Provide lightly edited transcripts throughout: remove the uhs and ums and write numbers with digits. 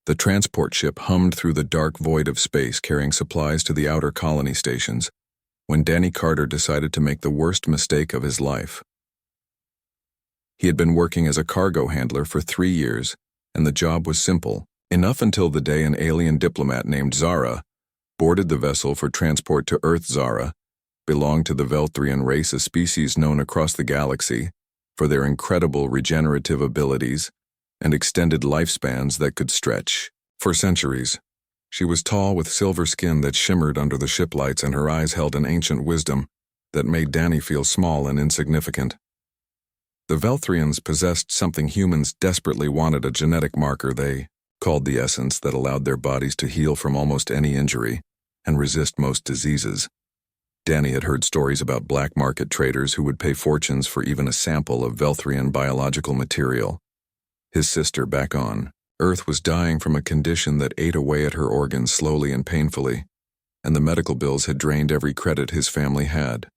The transport ship hummed through the dark void of space carrying supplies to the outer colony stations, when Danny Carter decided to make the worst mistake of his life. He had been working as a cargo handler for 3 years, and the job was simple, enough until the day an alien diplomat named Zara boarded the vessel for transport to Earth. Zara belonged to the Velthrian race, a species known across the galaxy for their incredible regenerative abilities and extended lifespans that could stretch for centuries. She was tall with silver skin that shimmered under the ship lights, and her eyes held an ancient wisdom that made Danny feel small and insignificant. The Velthrians possessed something humans desperately wanted, a genetic marker they called the essence that allowed their bodies to heal from almost any injury and resist most diseases. Danny had heard stories about black market traders who would pay fortunes for even a sample of Velthrian biological material. His sister, back on Earth, was dying from a condition that ate away at her organs slowly and painfully, and the medical bills had drained every credit his family had.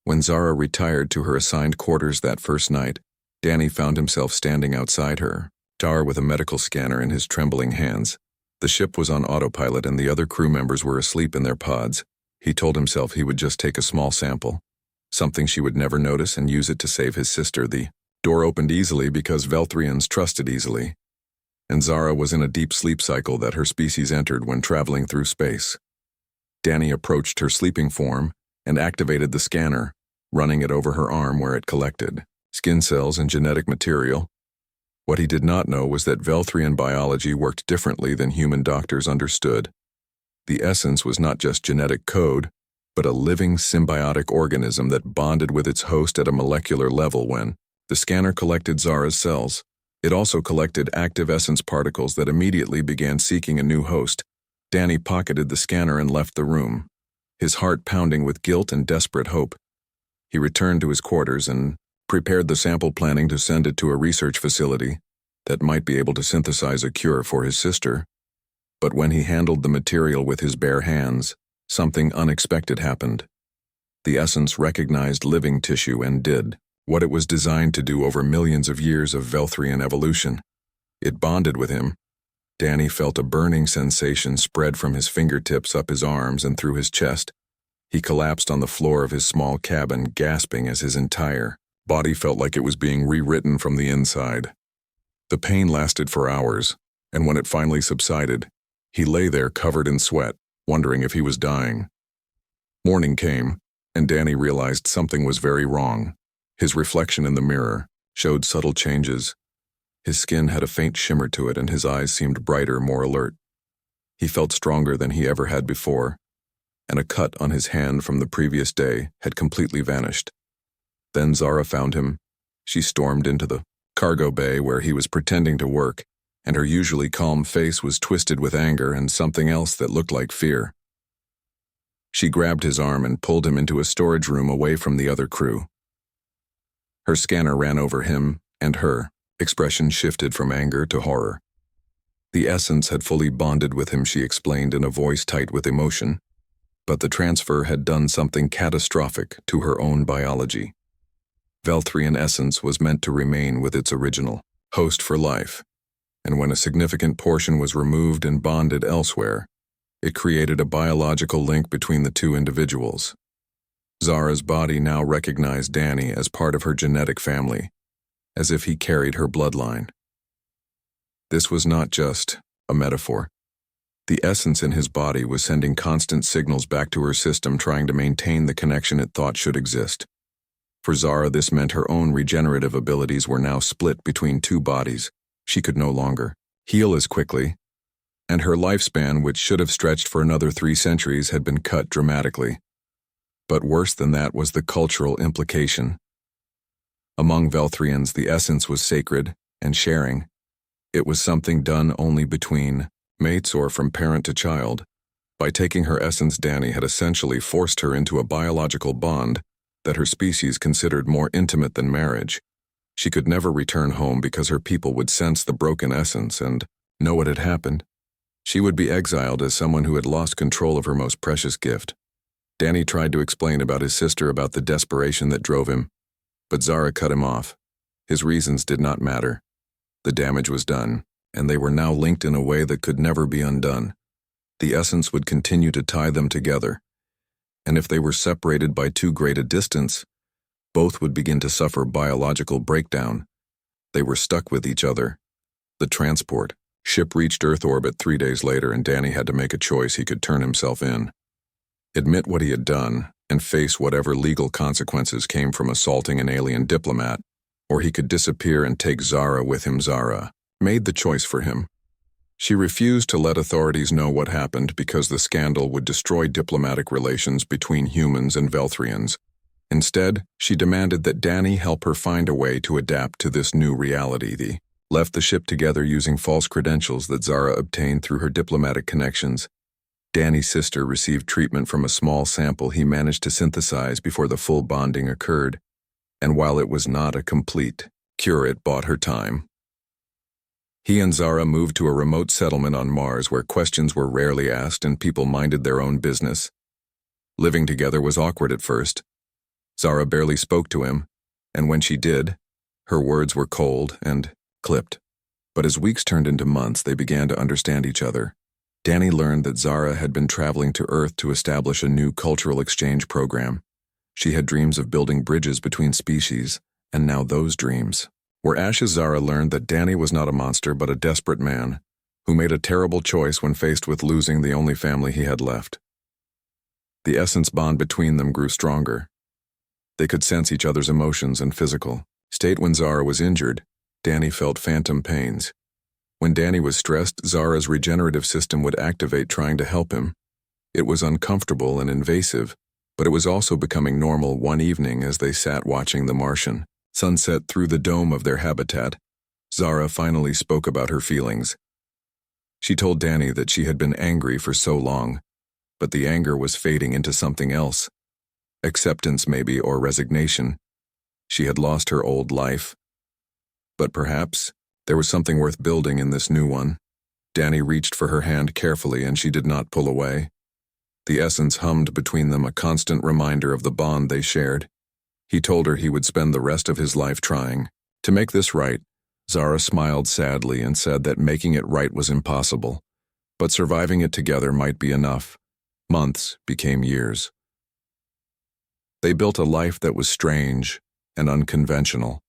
When Zara retired to her assigned quarters that first night, Danny found himself standing outside her tower with a medical scanner in his trembling hands. The ship was on autopilot and the other crew members were asleep in their pods. He told himself he would just take a small sample, something she would never notice, and use it to save his sister. The door opened easily because Velthrians trusted easily, and Zara was in a deep sleep cycle that her species entered when traveling through space. Danny approached her sleeping form and activated the scanner, running it over her arm where it collected skin cells and genetic material. What he did not know was that Velthrian biology worked differently than human doctors understood. The essence was not just genetic code, but a living symbiotic organism that bonded with its host at a molecular level. When the scanner collected Zara's cells, it also collected active essence particles that immediately began seeking a new host. Danny pocketed the scanner and left the room, his heart pounding with guilt and desperate hope. He returned to his quarters and prepared the sample, planning to send it to a research facility that might be able to synthesize a cure for his sister. But when he handled the material with his bare hands, something unexpected happened. The essence recognized living tissue and did what it was designed to do over millions of years of Velthrian evolution. It bonded with him. Danny felt a burning sensation spread from his fingertips up his arms and through his chest. He collapsed on the floor of his small cabin, gasping as his entire body felt like it was being rewritten from the inside. The pain lasted for hours, and when it finally subsided, he lay there covered in sweat, wondering if he was dying. Morning came, and Danny realized something was very wrong. His reflection in the mirror showed subtle changes. His skin had a faint shimmer to it, and his eyes seemed brighter, more alert. He felt stronger than he ever had before, and a cut on his hand from the previous day had completely vanished. Then Zara found him. She stormed into the cargo bay where he was pretending to work, and her usually calm face was twisted with anger and something else that looked like fear. She grabbed his arm and pulled him into a storage room away from the other crew. Her scanner ran over him, and her expression shifted from anger to horror. The essence had fully bonded with him, she explained in a voice tight with emotion, but the transfer had done something catastrophic to her own biology. Velthrian essence was meant to remain with its original host for life, and when a significant portion was removed and bonded elsewhere, it created a biological link between the two individuals. Zara's body now recognized Danny as part of her genetic family, as if he carried her bloodline. This was not just a metaphor. The essence in his body was sending constant signals back to her system, trying to maintain the connection it thought should exist. For Zara, this meant her own regenerative abilities were now split between two bodies. She could no longer heal as quickly, and her lifespan, which should have stretched for another 3 centuries, had been cut dramatically. But worse than that was the cultural implication. Among Velthrians, the essence was sacred and sharing. It was something done only between mates or from parent to child. By taking her essence, Danny had essentially forced her into a biological bond that her species considered more intimate than marriage. She could never return home because her people would sense the broken essence and know what had happened. She would be exiled as someone who had lost control of her most precious gift. Danny tried to explain about his sister, about the desperation that drove him, but Zara cut him off. His reasons did not matter. The damage was done, and they were now linked in a way that could never be undone. The essence would continue to tie them together, and if they were separated by too great a distance, both would begin to suffer biological breakdown. They were stuck with each other. The transport ship reached Earth orbit 3 days later, and Danny had to make a choice. He could turn himself in, admit what he had done, and face whatever legal consequences came from assaulting an alien diplomat, or he could disappear and take Zara with him. Zara made the choice for him. She refused to let authorities know what happened because the scandal would destroy diplomatic relations between humans and Velthrians. Instead, she demanded that Danny help her find a way to adapt to this new reality. They left the ship together using false credentials that Zara obtained through her diplomatic connections. Danny's sister received treatment from a small sample he managed to synthesize before the full bonding occurred, and while it was not a complete cure, it bought her time. He and Zara moved to a remote settlement on Mars where questions were rarely asked and people minded their own business. Living together was awkward at first. Zara barely spoke to him, and when she did, her words were cold and clipped. But as weeks turned into months, they began to understand each other. Danny learned that Zara had been traveling to Earth to establish a new cultural exchange program. She had dreams of building bridges between species, and now those dreams were ashes. Zara learned that Danny was not a monster but a desperate man who made a terrible choice when faced with losing the only family he had left. The essence bond between them grew stronger. They could sense each other's emotions and physical state. When Zara was injured, Danny felt phantom pains. When Danny was stressed, Zara's regenerative system would activate, trying to help him. It was uncomfortable and invasive, but it was also becoming normal. One evening, as they sat watching the Martian sunset through the dome of their habitat, Zara finally spoke about her feelings. She told Danny that she had been angry for so long, but the anger was fading into something else. Acceptance, maybe, or resignation. She had lost her old life, but perhaps there was something worth building in this new one. Danny reached for her hand carefully, and she did not pull away. The essence hummed between them, a constant reminder of the bond they shared. He told her he would spend the rest of his life trying to make this right. Zara smiled sadly and said that making it right was impossible, but surviving it together might be enough. Months became years. They built a life that was strange and unconventional.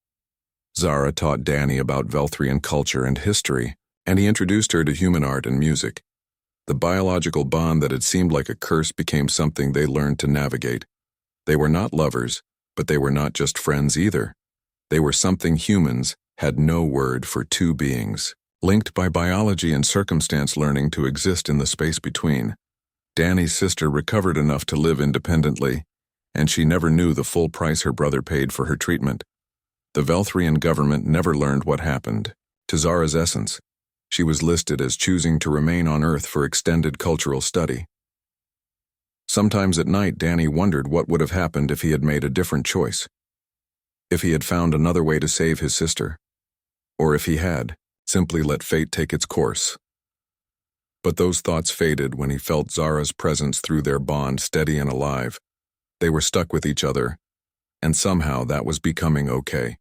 Zara taught Danny about Velthrian culture and history, and he introduced her to human art and music. The biological bond that had seemed like a curse became something they learned to navigate. They were not lovers, but they were not just friends either. They were something humans had no word for: two beings, linked by biology and circumstance, learning to exist in the space between. Danny's sister recovered enough to live independently, and she never knew the full price her brother paid for her treatment. The Velthrian government never learned what happened to Zara's essence. She was listed as choosing to remain on Earth for extended cultural study. Sometimes at night, Danny wondered what would have happened if he had made a different choice. If he had found another way to save his sister, or if he had simply let fate take its course. But those thoughts faded when he felt Zara's presence through their bond, steady and alive. They were stuck with each other, and somehow that was becoming okay.